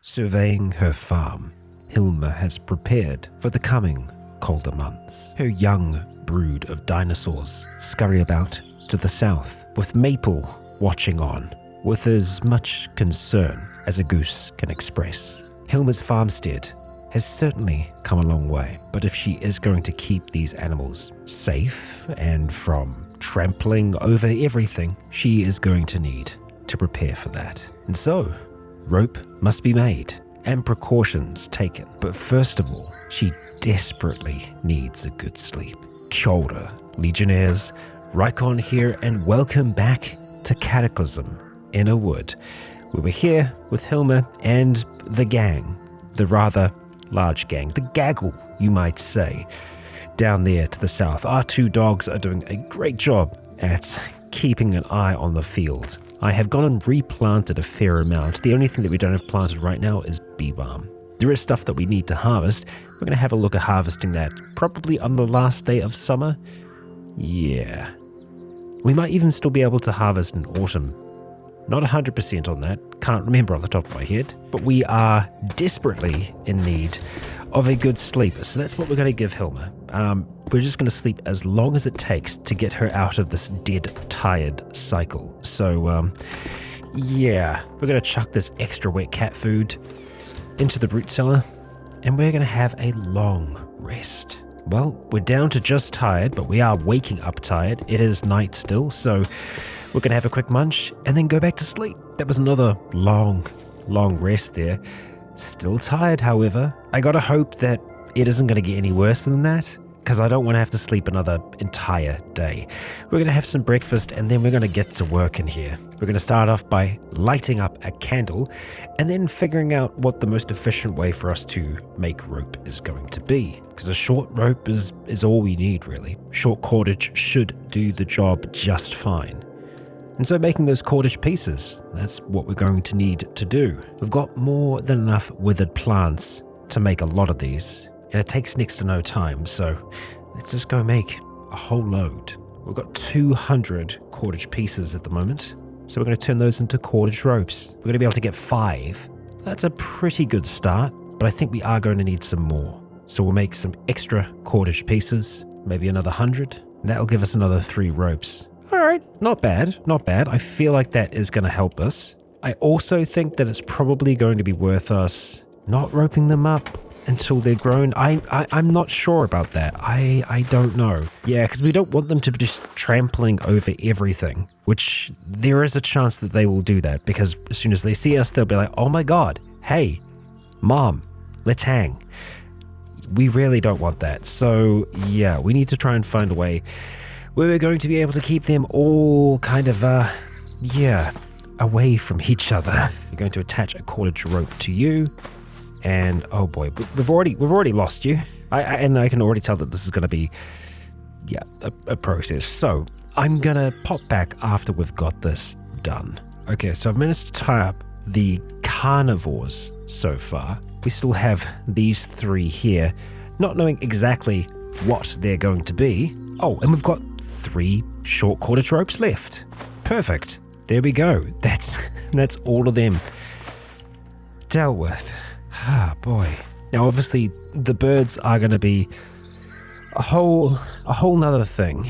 Surveying her farm, Hilma has prepared for the coming colder months. Her young brood of dinosaurs scurry about to the south, with Maple watching on, with as much concern as a goose can express. Hilma's farmstead has certainly come a long way, but if she is going to keep these animals safe and from trampling over everything, she is going to need to prepare for that. And so, rope must be made and precautions taken. But first of all, she desperately needs a good sleep. Kia ora, Legionnaires, Rycon here, and welcome back to Cataclysm, Innawood. We were here with Hilma and the gang, the rather large gang, the gaggle, you might say, down there to the south. Our two dogs are doing a great job at keeping an eye on the field. I have gone and replanted a fair amount. The only thing that we don't have planted right now is bee balm. There is stuff that we need to harvest. We're going to have a look at harvesting that probably on the last day of summer. Yeah. We might even still be able to harvest in autumn. Not 100% on that. Can't remember off the top of my head. But we are desperately in need of a good sleep. So that's what we're going to give Hilma. We're just going to sleep as long as it takes to get her out of this dead, tired cycle. So, yeah, we're going to chuck this extra wet cat food into the root cellar, and we're going to have a long rest. Well, we're down to just tired, but we are waking up tired. It is night still, so we're going to have a quick munch and then go back to sleep. That was another long rest there. Still tired, however. I gotta hope that it isn't going to get any worse than that, because I don't want to have to sleep another entire day. We're going to have some breakfast and then we're going to get to work in here. We're going to start off by lighting up a candle and then figuring out what the most efficient way for us to make rope is going to be. Because a short rope is all we need, really. Short cordage should do the job just fine. And so making those cordage pieces, that's what we're going to need to do. We've got more than enough withered plants to make a lot of these, and it takes next to no time, so let's just go make a whole load. We've got 200 cordage pieces at the moment, so we're going to turn those into cordage ropes. We're going to be able to get 5. That's a pretty good start, but I think we are going to need some more. So we'll make some extra cordage pieces, maybe another 100. That'll give us another 3 ropes. All right, not bad. I feel like that is going to help us. I also think that it's probably going to be worth us not roping them up until they're grown. I'm not sure about that. I don't know. Yeah, because we don't want them to be just trampling over everything, which there is a chance that they will do that, because as soon as they see us, they'll be like, oh my god, hey, mom, let's hang. We really don't want that. So yeah, we need to try and find a way where we're going to be able to keep them all kind of, away from each other. We're going to attach a cordage rope to you. And oh boy, we've already lost you. And I can already tell that this is going to be, a process. So I'm going to pop back after we've got this done. Okay, so I've managed to tie up the carnivores so far. We still have these 3 here, not knowing exactly what they're going to be. Oh, and we've got 3 short cordage ropes left. Perfect. There we go. That's all of them dealt with. Ah, boy. Now, obviously, the birds are going to be a whole nother thing.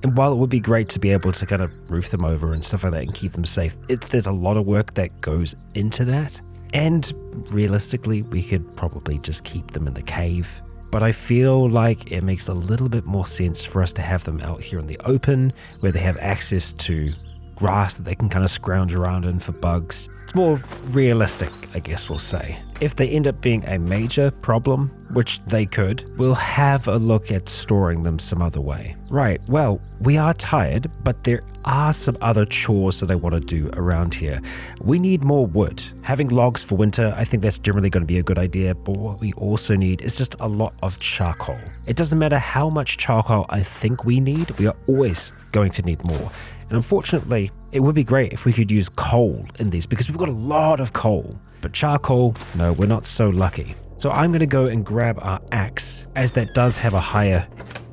And while it would be great to be able to kind of roof them over and stuff like that and keep them safe, there's a lot of work that goes into that. And realistically, we could probably just keep them in the cave. But I feel like it makes a little bit more sense for us to have them out here in the open, where they have access to grass that they can kind of scrounge around in for bugs. It's more realistic, I guess we'll say. If they end up being a major problem, which they could, we'll have a look at storing them some other way. Right, well, we are tired, but there are some other chores that I want to do around here. We need more wood. Having logs for winter, I think that's generally going to be a good idea, but what we also need is just a lot of charcoal. It doesn't matter how much charcoal I think we need, we are always going to need more. And unfortunately, it would be great if we could use coal in these, because we've got a lot of coal. But charcoal, no, we're not so lucky. So I'm going to go and grab our axe, as that does have a higher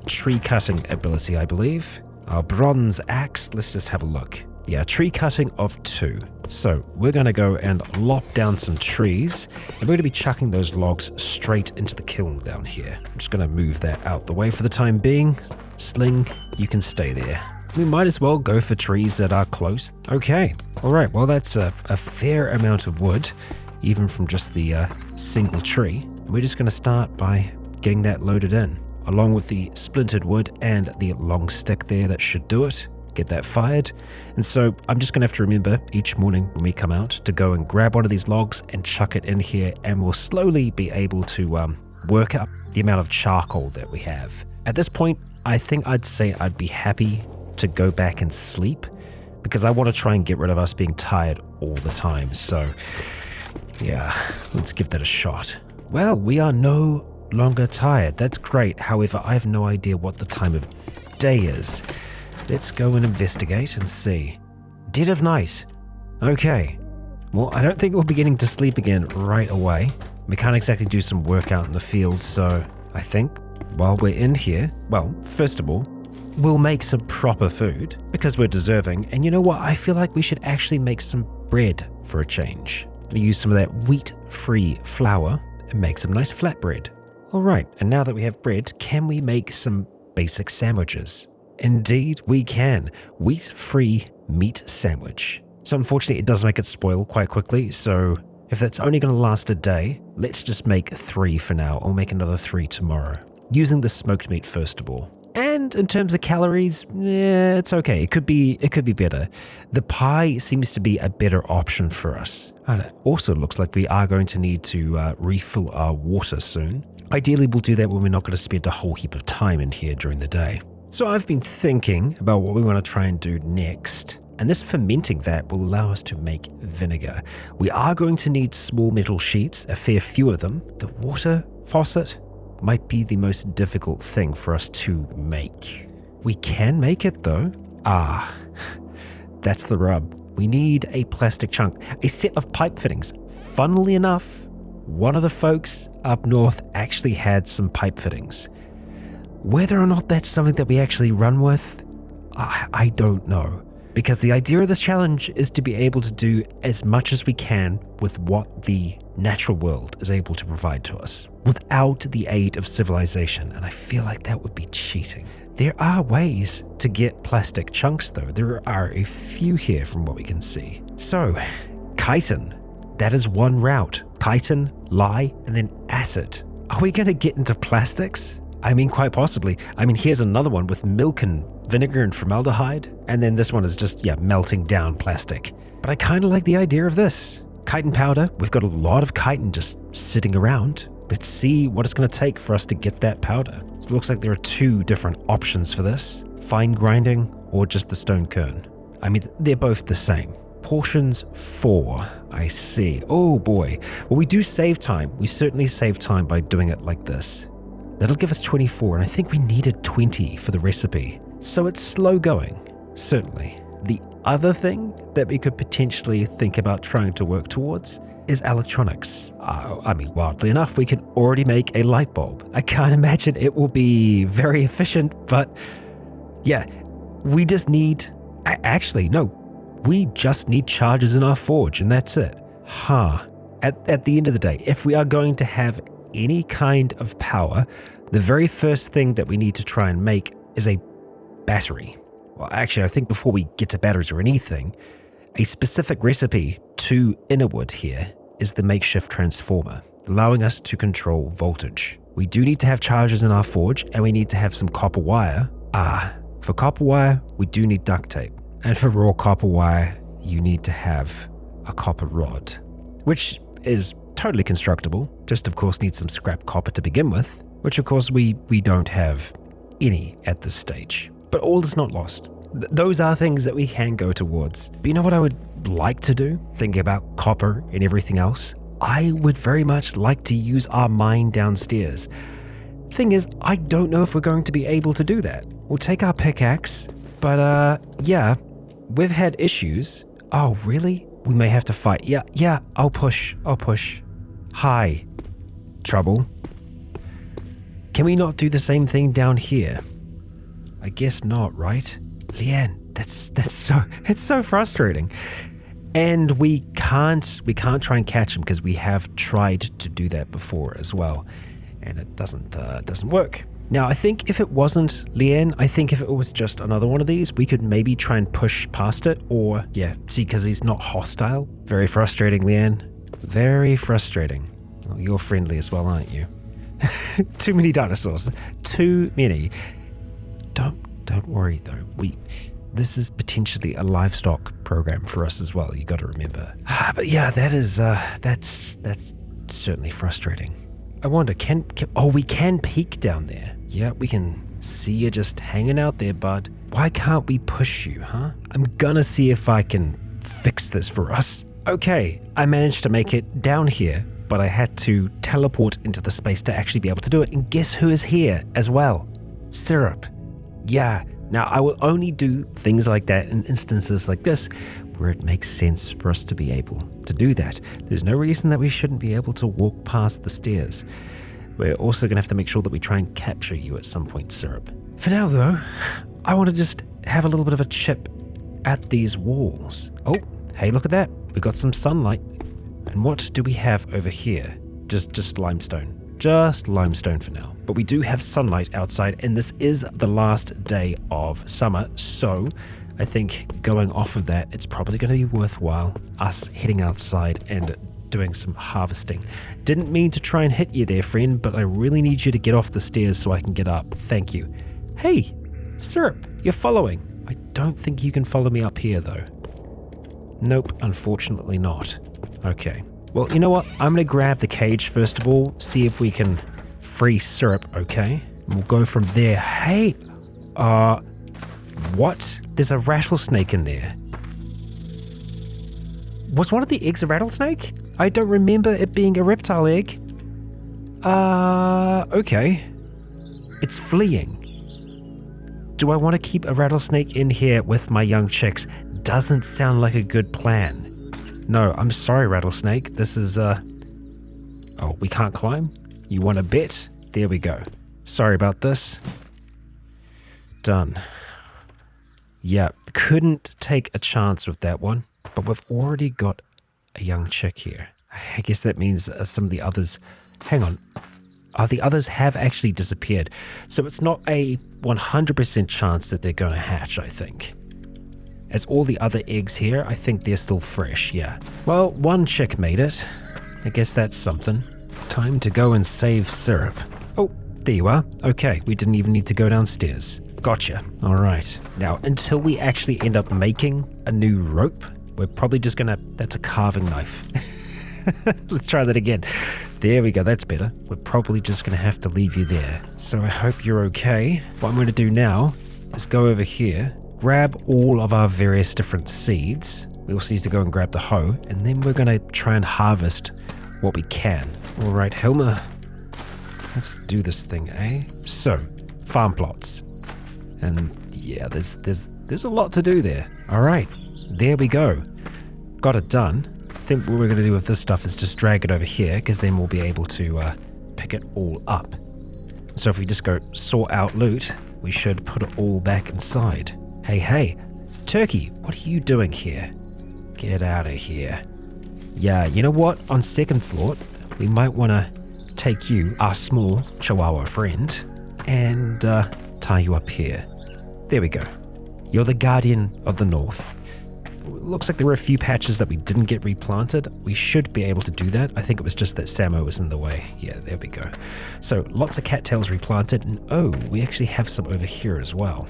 tree cutting ability, I believe. Our bronze axe, let's just have a look. Yeah, tree cutting of 2. So we're going to go and lop down some trees, and we're going to be chucking those logs straight into the kiln down here. I'm just going to move that out the way for the time being. Sling, you can stay there. We might as well go for trees that are close. Okay, all right, well that's a fair amount of wood, even from just the single tree. We're just going to start by getting that loaded in, along with the splintered wood and the long stick there. That should do it. Get that fired. And so I'm just going to have to remember each morning when we come out to go and grab one of these logs and chuck it in here, and we'll slowly be able to work up the amount of charcoal that we have. At this point, I think I'd say I'd be happy to go back and sleep, because I want to try and get rid of us being tired all the time. So yeah, let's give that a shot. Well, we are no longer tired. That's great. However, I have no idea what the time of day is. Let's go and investigate and see. Dead of night. Okay. Well, I don't think we'll be getting to sleep again right away. We can't exactly do some work out in the field, so I think while we're in here, well, first of all, we'll make some proper food because we're deserving. And you know what? I feel like we should actually make some bread for a change. I'm gonna use some of that wheat-free flour and make some nice flatbread. All right, and now that we have bread, can we make some basic sandwiches? Indeed, we can. Wheat-free meat sandwich. So unfortunately, it does make it spoil quite quickly. So if that's only going to last a day, let's just make 3 for now. I'll make another 3 tomorrow, using the smoked meat first of all. And in terms of calories, yeah, it's okay. It could be better. The pie seems to be a better option for us. And it also looks like we are going to need to refill our water soon. Ideally, we'll do that when we're not going to spend a whole heap of time in here during the day. So I've been thinking about what we want to try and do next, and this fermenting vat will allow us to make vinegar. We are going to need small metal sheets, a fair few of them. The water faucet might be the most difficult thing for us to make. We can make it though. That's the rub. We need a plastic chunk, a set of pipe fittings. Funnily enough, one of the folks up north actually had some pipe fittings. Whether or not that's something that we actually run with, I don't know. Because the idea of this challenge is to be able to do as much as we can with what the natural world is able to provide to us, without the aid of civilization, and I feel like that would be cheating. There are ways to get plastic chunks though. There are a few here from what we can see. So, chitin, that is one route. Chitin, lye, and then acid. Are we going to get into plastics? I mean, quite possibly. I mean, here's another one with milk and vinegar and formaldehyde. And then this one is just, melting down plastic. But I kind of like the idea of this. Chitin powder. We've got a lot of chitin just sitting around. Let's see what it's going to take for us to get that powder. So it looks like there are 2 different options for this. Fine grinding or just the stone kern. I mean, they're both the same. Portions 4, I see. Oh boy. Well, we do save time. We certainly save time by doing it like this. That'll give us 24, and I think we needed 20 for the recipe. So it's slow going, certainly. The other thing that we could potentially think about trying to work towards is electronics. I mean, wildly enough, we can already make a light bulb. I can't imagine it will be very efficient, but yeah, we just need... we just need charges in our forge, and that's it. At the end of the day, if we are going to have any kind of power, the very first thing that we need to try and make is a battery. Well, actually, I think before we get to batteries or anything, a specific recipe to Innawood here is the makeshift transformer, allowing us to control voltage. We do need to have charges in our forge, and we need to have some copper wire. For copper wire, we do need duct tape. And for raw copper wire, you need to have a copper rod, which is totally constructible, just of course needs some scrap copper to begin with, which of course we don't have any at this stage. But all is not lost. Those are things that we can go towards. But you know what I would like to do, thinking about copper and everything else? I would very much like to use our mine downstairs. Thing is, I don't know if we're going to be able to do that. We'll take our pickaxe, but yeah, we've had issues. Oh, really? We may have to fight. Yeah, I'll push. Hi, trouble. Can we not do the same thing down here? I guess not, right? Leanne, it's so frustrating. And we can't try and catch him because we have tried to do that before as well, and it doesn't work. Now, I think if it wasn't Leanne, I think if it was just another one of these, we could maybe try and push past it, or see, because he's not hostile. Very frustrating, Leanne. Very frustrating. Well, you're friendly as well, aren't you? Too many dinosaurs. Too many. Don't worry though. This is potentially a livestock program for us as well. You got to remember. But yeah, that's certainly frustrating. I wonder, we can peek down there. Yeah, we can see you just hanging out there, bud. Why can't we push you, huh? I'm gonna see if I can fix this for us. Okay, I managed to make it down here, but I had to teleport into the space to actually be able to do it. And guess who is here as well? Syrup. Yeah, now I will only do things like that in instances like this where it makes sense for us to be able to do that. There's no reason that we shouldn't be able to walk past the stairs. We're also going to have to make sure that we try and capture you at some point, Syrup. For now though, I want to just have a little bit of a chip at these walls. Oh, hey, look at that. We got some sunlight. And what do we have over here? Just limestone. Just limestone for now. But we do have sunlight outside, and this is the last day of summer, so I think going off of that, it's probably going to be worthwhile us heading outside and doing some harvesting. Didn't mean to try and hit you there, friend, but I really need you to get off the stairs so I can get up. Thank you. Hey, Syrup, you're following. I don't think you can follow me up here, though. Nope, unfortunately not. Okay. Well, you know what? I'm going to grab the cage first of all, see if we can free Syrup, okay? And we'll go from there. Hey! What? There's a rattlesnake in there. Was one of the eggs a rattlesnake? I don't remember it being a reptile egg. Okay. It's fleeing. Do I want to keep a rattlesnake in here with my young chicks? Doesn't sound like a good plan. No, I'm sorry, rattlesnake. This is, Oh, we can't climb? You want a bet? There we go. Sorry about this. Done. Yeah, couldn't take a chance with that one, but we've already got a young chick here. I guess that means some of the others... Hang on. The others have actually disappeared, so it's not a 100% chance that they're going to hatch, I think. As all the other eggs here, I think they're still fresh, yeah. Well, one chick made it. I guess that's something. Time to go and save Syrup. Oh, there you are. Okay, we didn't even need to go downstairs. Gotcha. All right. Now, until we actually end up making a new rope, we're probably just gonna... That's a carving knife. Let's try that again. There we go, that's better. We're probably just gonna have to leave you there. So I hope you're okay. What I'm gonna do now is go over here, grab all of our various different seeds. We also need to go and grab the hoe, and then we're gonna try and harvest what we can. All right, Hilma, let's do this thing, eh? So, farm plots. And yeah, there's a lot to do there. All right, there we go. Got it done. I think what we're going to do with this stuff is just drag it over here, because then we'll be able to pick it all up. So if we just go sort out loot, we should put it all back inside. Hey, Turkey, what are you doing here? Get out of here. Yeah, you know what? On second thought, we might want to take you, our small Chihuahua friend, and tie you up here. There we go. You're the guardian of the north. Looks like there were a few patches that we didn't get replanted. We should be able to do that. I think it was just that Samo was in the way. Yeah, there we go. So lots of cattails replanted, and oh, we actually have some over here as well.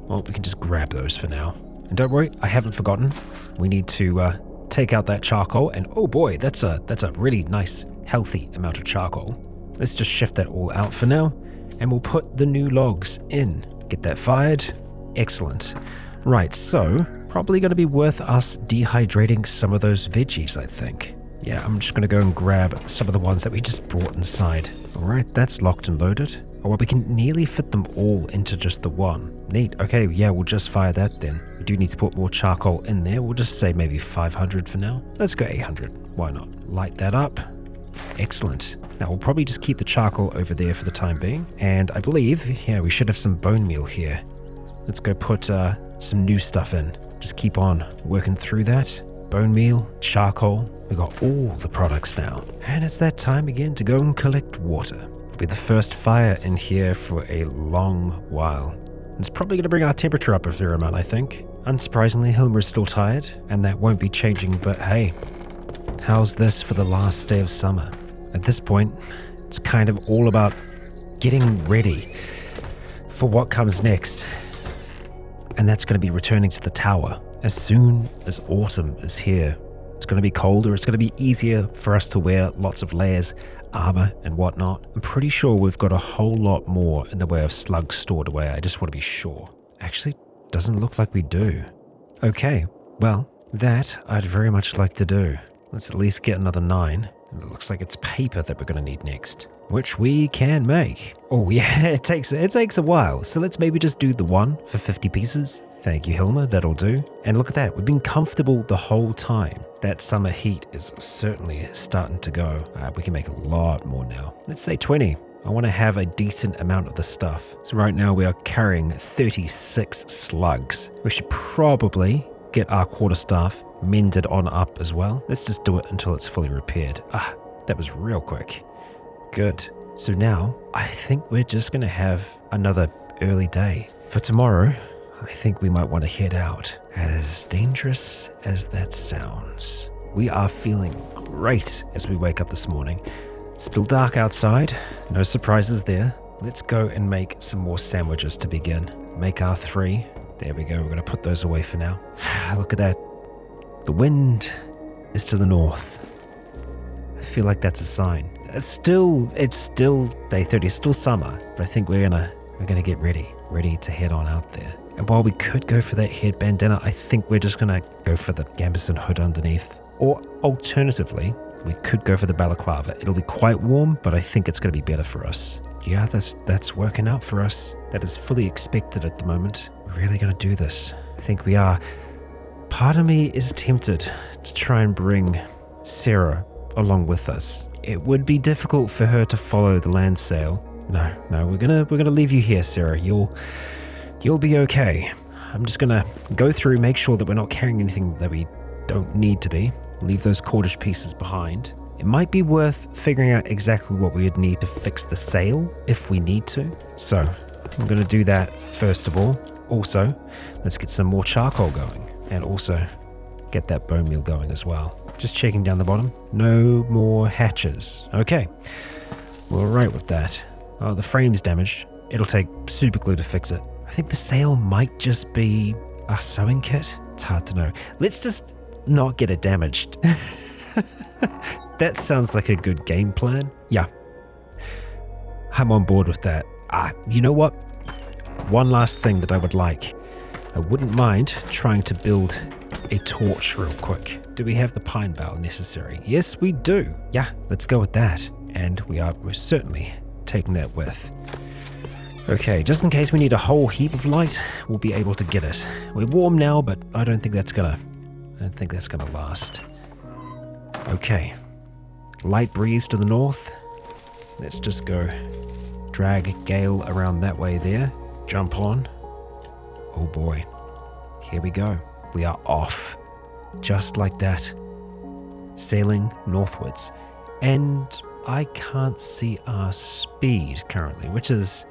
Well, we can just grab those for now. And don't worry, I haven't forgotten. We need to take out that charcoal, and oh boy, that's a really nice, healthy amount of charcoal. Let's just shift that all out for now, and we'll put the new logs in. Get that fired. Excellent. Right, so probably going to be worth us dehydrating some of those veggies, I think. Yeah, I'm just going to go and grab some of the ones that we just brought inside. All right, that's locked and loaded. Oh, well, we can nearly fit them all into just the one. Neat. Okay, yeah, we'll just fire that then. We do need to put more charcoal in there. We'll just say maybe 500 for now. Let's go 800. Why not? Light that up. Excellent. Now, we'll probably just keep the charcoal over there for the time being. And I believe, yeah, we should have some bone meal here. Let's go put some new stuff in. Just keep on working through that. Bone meal, charcoal, we got all the products now. And it's that time again to go and collect water. It'll be the first fire in here for a long while. It's probably going to bring our temperature up a fair amount, I think. Unsurprisingly, Hilma is still tired, and that won't be changing, but hey, how's this for the last day of summer? At this point, it's kind of all about getting ready for what comes next. And that's going to be returning to the tower as soon as autumn is here. It's going to be colder, it's going to be easier for us to wear lots of layers, armor and whatnot. I'm pretty sure we've got a whole lot more in the way of slugs stored away. I just want to be sure. Actually, doesn't look like we do. Okay, well, that I'd very much like to do. Let's at least get another 9. And it looks like it's paper that we're going to need next, which we can make. Oh yeah, it takes a while. So let's maybe just do the 1 for 50 pieces. Thank you, Hilma, that'll do. And look at that, we've been comfortable the whole time. That summer heat is certainly starting to go. We can make a lot more now. Let's say 20. I want to have a decent amount of the stuff. So right now we are carrying 36 slugs. We should probably get our quarterstaff mended on up as well. Let's just do it until it's fully repaired. That was real quick. Good. So now I think we're just going to have another early day. For tomorrow, I think we might want to head out. As dangerous as that sounds, we are feeling great as we wake up this morning. Still dark outside, no surprises there. Let's go and make some more sandwiches to begin. Make our 3. There we go, we're going to put those away for now. Look at that. The wind is to the north. I feel like that's a sign. It's still day 30, it's still summer, but I think we're gonna get ready to head on out there. And while we could go for that head bandana, I think we're just gonna go for the gambeson hood underneath. Or alternatively, we could go for the balaclava. It'll be quite warm, but I think it's gonna be better for us. Yeah, that's working out for us. That is fully expected at the moment. We're really gonna do this. I think we are. Part of me is tempted to try and bring Sarah along with us. It would be difficult for her to follow the land sale. No, we're gonna leave you here, Sarah. You'll be okay. I'm just gonna go through, make sure that we're not carrying anything that we don't need to be. Leave those cordage pieces behind. It might be worth figuring out exactly what we would need to fix the sail if we need to. So I'm gonna do that first of all. Also, let's get some more charcoal going. And also get that bone meal going as well. Just checking down the bottom. No more hatches. Okay, we're all right with that. Oh, the frame's damaged. It'll take super glue to fix it. I think the sail might just be a sewing kit. It's hard to know. Let's just not get it damaged. That sounds like a good game plan. Yeah, I'm on board with that. You know what? One last thing that I would like. I wouldn't mind trying to build a torch real quick. Do we have the pine bough necessary? Yes, we do. Yeah, let's go with that. And we're certainly taking that with. Okay, just in case we need a whole heap of light, we'll be able to get it. We're warm now, but I don't think that's gonna last. Okay, light breeze to the north. Let's just go drag Gale around that way there. Jump on. Oh boy, here we go. We are off, just like that, sailing northwards. And I can't see our speed currently, which is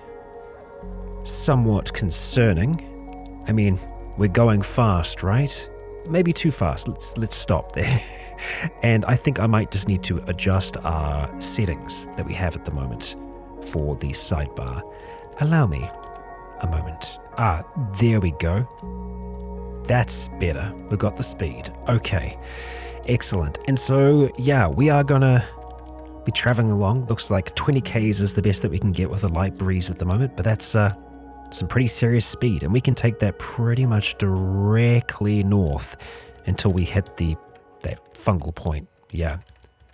somewhat concerning. I mean, we're going fast, right? Maybe too fast. Let's stop there. And I think I might just need to adjust our settings that we have at the moment for the sidebar. Allow me a moment. There we go. That's better. We got the speed. Okay, excellent. And so, yeah, we are gonna be traveling along. Looks like 20 k's is the best that we can get with a light breeze at the moment, but that's some pretty serious speed, and we can take that pretty much directly north until we hit that fungal point. Yeah,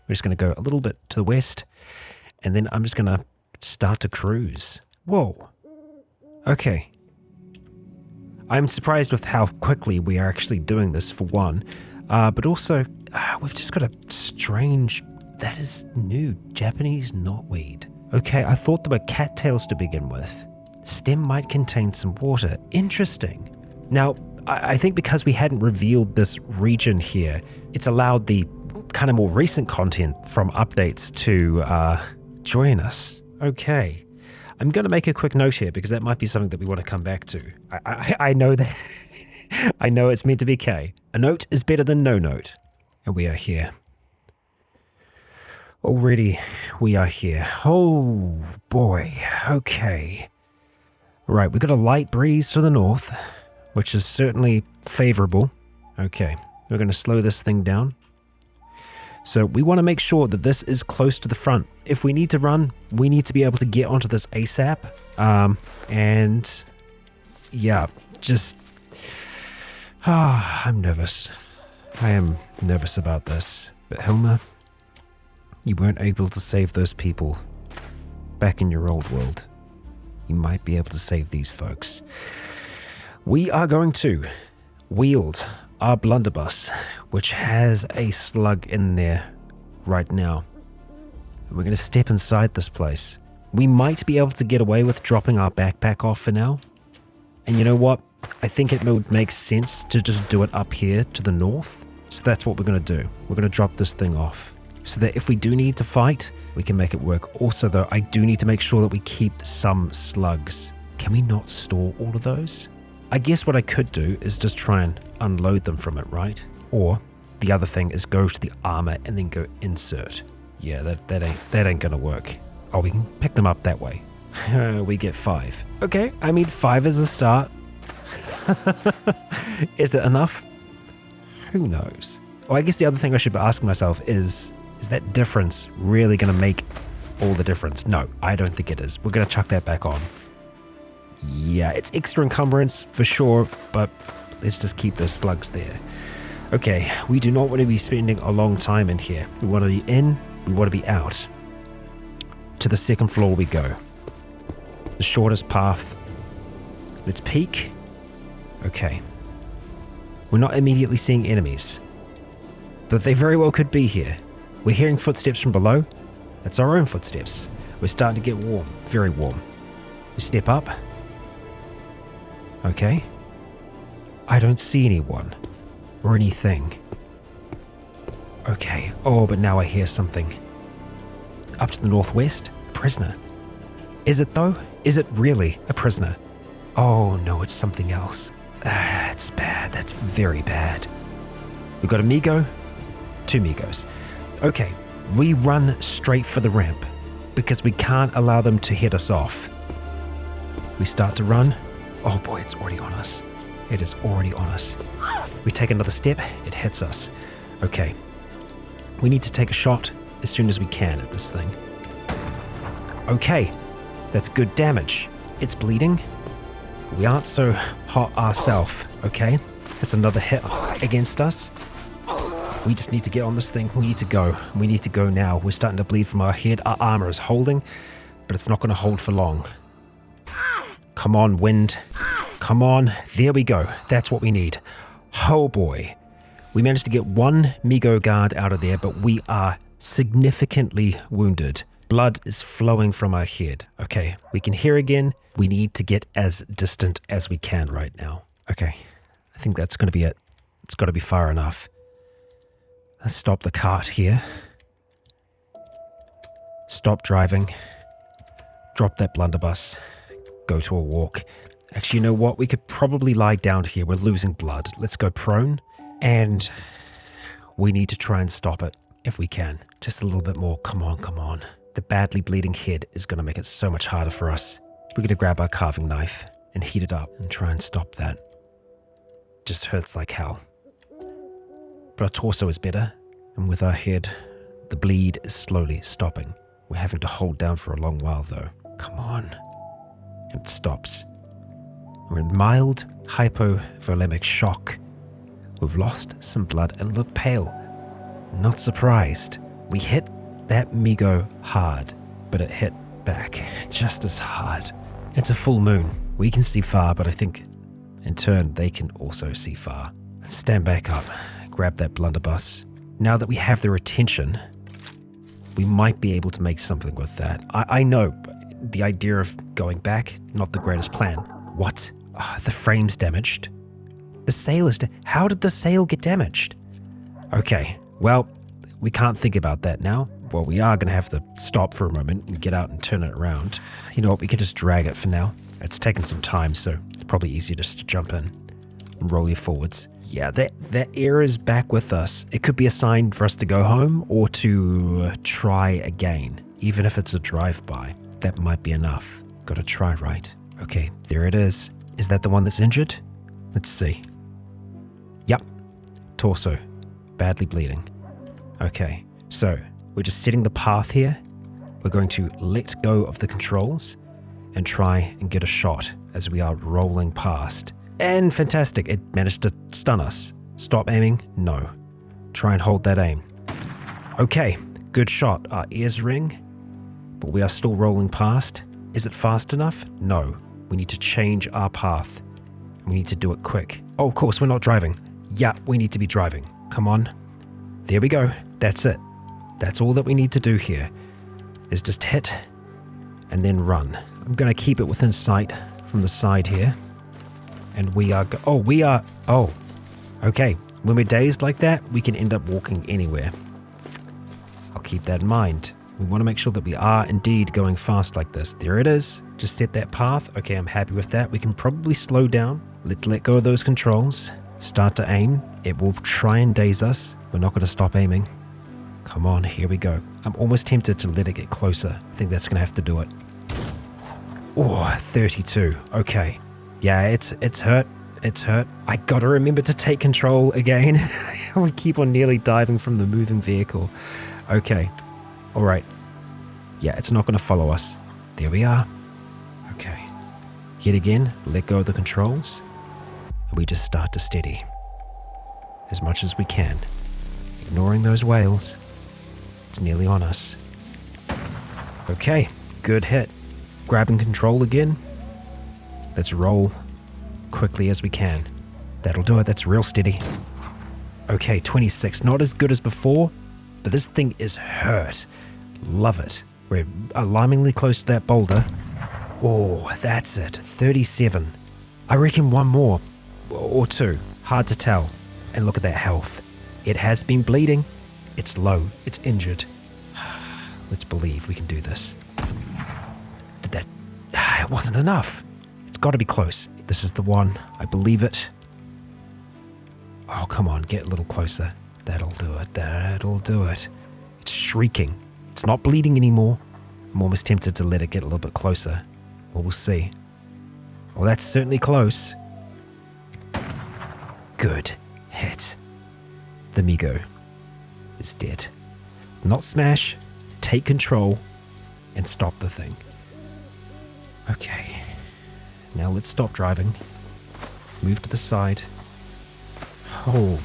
we're just gonna go a little bit to the west, and then I'm just gonna start to cruise. Whoa. Okay. I'm surprised with how quickly we are actually doing this, for one, but also we've just got a strange, that is new, Japanese knotweed. Okay, I thought there were cattails to begin with. Stem might contain some water. Interesting. Now, I think because we hadn't revealed this region here, it's allowed the kind of more recent content from updates to join us. Okay. I'm going to make a quick note here because that might be something that we want to come back to. I know that. I know it's meant to be K. A note is better than no note. And we are here. Already, we are here. Oh, boy. Okay. Right, we've got a light breeze to the north, which is certainly favorable. Okay, we're going to slow this thing down. So we want to make sure that this is close to the front. If we need to run, we need to be able to get onto this ASAP. And yeah, just... I'm nervous. I am nervous about this. But Hilma, you weren't able to save those people back in your old world. You might be able to save these folks. We are going to wield our blunderbuss, which has a slug in there right now. And we're going to step inside this place. We might be able to get away with dropping our backpack off for now. And you know what? I think it would make sense to just do it up here to the north. So that's what we're going to do. We're going to drop this thing off so that if we do need to fight, we can make it work. Also, though, I do need to make sure that we keep some slugs. Can we not store all of those? I guess what I could do is just try and unload them from it, right? Or the other thing is go to the armor and then go insert. Yeah, that ain't gonna work. Oh, we can pick them up that way. We get 5. Okay, I mean 5 is a start. Is it enough? Who knows? Oh, I guess the other thing I should be asking myself is that difference really gonna make all the difference? No, I don't think it is. We're gonna chuck that back on. Yeah, it's extra encumbrance for sure, but let's just keep those slugs there. Okay, we do not want to be spending a long time in here. We want to be in, we want to be out. To the second floor we go. The shortest path. Let's peek. Okay. We're not immediately seeing enemies, but they very well could be here. We're hearing footsteps from below. That's our own footsteps. We're starting to get warm, very warm. We step up. Okay. I don't see anyone or anything. Okay. Oh, but now I hear something. Up to the northwest, a prisoner. Is it though? Is it really a prisoner? Oh no, it's something else. It's bad. That's very bad. We've got a Migo, 2 Migos. Okay, we run straight for the ramp because we can't allow them to hit us off. We start to run. Oh boy, it's already on us. It is already on us. We take another step, it hits us. Okay. We need to take a shot as soon as we can at this thing. Okay. That's good damage. It's bleeding. We aren't so hot ourselves, okay? That's another hit against us. We just need to get on this thing. We need to go. We need to go now. We're starting to bleed from our head. Our armor is holding, but it's not going to hold for long. Come on, wind. Come on. There we go. That's what we need. Oh boy. We managed to get 1 Migo guard out of there, but we are significantly wounded. Blood is flowing from our head. Okay, we can hear again. We need to get as distant as we can right now. Okay, I think that's going to be it. It's got to be far enough. Let's stop the cart here. Stop driving. Drop that blunderbuss. Go to a walk. Actually, you know what? We could probably lie down here. We're losing blood. Let's go prone. And we need to try and stop it if we can. Just a little bit more. Come on, come on. The badly bleeding head is going to make it so much harder for us. We're going to grab our carving knife and heat it up and try and stop that. Just hurts like hell. But our torso is better. And with our head, the bleed is slowly stopping. We're having to hold down for a long while though. Come on. It stops. We're in mild hypovolemic shock. We've lost some blood and look pale. Not surprised. We hit that Migo hard, but it hit back just as hard. It's a full moon. We can see far, but I think in turn they can also see far. Let's stand back up, grab that blunderbuss. Now that we have their attention, we might be able to make something with that. I know the idea of going back, not the greatest plan. What? The frame's damaged. The sail is... How did the sail get damaged? Okay, well, we can't think about that now. Well, we are going to have to stop for a moment and get out and turn it around. You know what, we can just drag it for now. It's taken some time, so it's probably easier just to jump in and roll you forwards. Yeah, that error is back with us. It could be a sign for us to go home or to try again, even if it's a drive-by. That might be enough. Gotta try, right? Okay, there it is. Is that the one that's injured? Let's see. Yep. Torso. Badly bleeding. Okay, so we're just setting the path here. We're going to let go of the controls and try and get a shot as we are rolling past. And fantastic, it managed to stun us. Stop aiming? No. Try and hold that aim. Okay, good shot. Our ears ring, but we are still rolling past. Is it fast enough? No. We need to change our path. We need to do it quick. Oh, of course, we're not driving. Yeah, we need to be driving. Come on. There we go. That's it. That's all that we need to do here, is just hit and then run. I'm going to keep it within sight from the side here. And we are... okay. When we're dazed like that, we can end up walking anywhere. I'll keep that in mind. We want to make sure that we are indeed going fast like this. There it is. Just set that path. Okay, I'm happy with that. We can probably slow down. Let's let go of those controls. Start to aim. It will try and daze us. We're not going to stop aiming. Come on, here we go. I'm almost tempted to let it get closer. I think that's going to have to do it. Oh, 32. Okay. Yeah, it's hurt. It's hurt. I gotta remember to take control again. We keep on nearly diving from the moving vehicle. Okay. All right. Yeah, it's not going to follow us. There we are. Okay. Yet again, let go of the controls. And we just start to steady. As much as we can. Ignoring those whales. It's nearly on us. Okay. Good hit. Grabbing control again. Let's roll quickly as we can. That'll do it. That's real steady. Okay, 26. Not as good as before, but this thing is hurt. Love it. We're alarmingly close to that boulder. Oh, that's it. 37. I reckon one more. Or two. Hard to tell. And look at that health. It has been bleeding. It's low. It's injured. Let's believe we can do this. Did that... It wasn't enough. It's got to be close. This is the one. I believe it. Oh, come on. Get a little closer. That'll do it. That'll do it. It's shrieking. It's not bleeding anymore. I'm almost tempted to let it get a little bit closer. Well, we'll see. Well, that's certainly close. Good hit. The Migo is dead. Not smash. Take control and stop the thing. Okay. Now let's stop driving. Move to the side. Oh,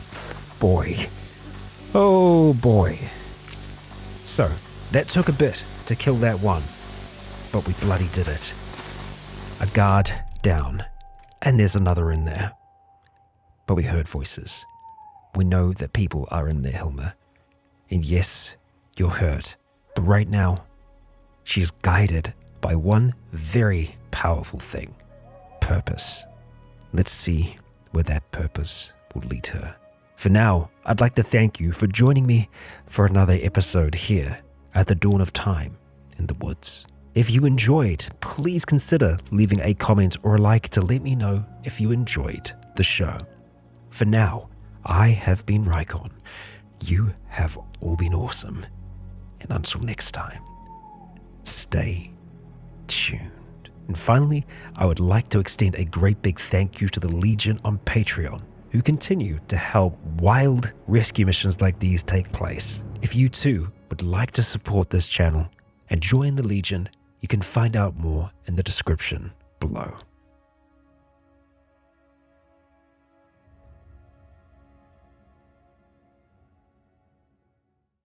boy. Oh, boy. So, that took a bit to kill that one, but we bloody did it. A guard down, and there's another in there. But we heard voices. We know that people are in there, Hilma. And yes, you're hurt. But right now, she is guided by one very powerful thing. Purpose. Let's see where that purpose will lead her. For now, I'd like to thank you for joining me for another episode here at the dawn of time in the woods. If you enjoyed, please consider leaving a comment or a like to let me know if you enjoyed the show. For now, I have been Rycon. You have all been awesome. And until next time, stay tuned. And finally, I would like to extend a great big thank you to the Legion on Patreon, who continue to help wild rescue missions like these take place. If you too would like to support this channel and join the Legion, you can find out more in the description below.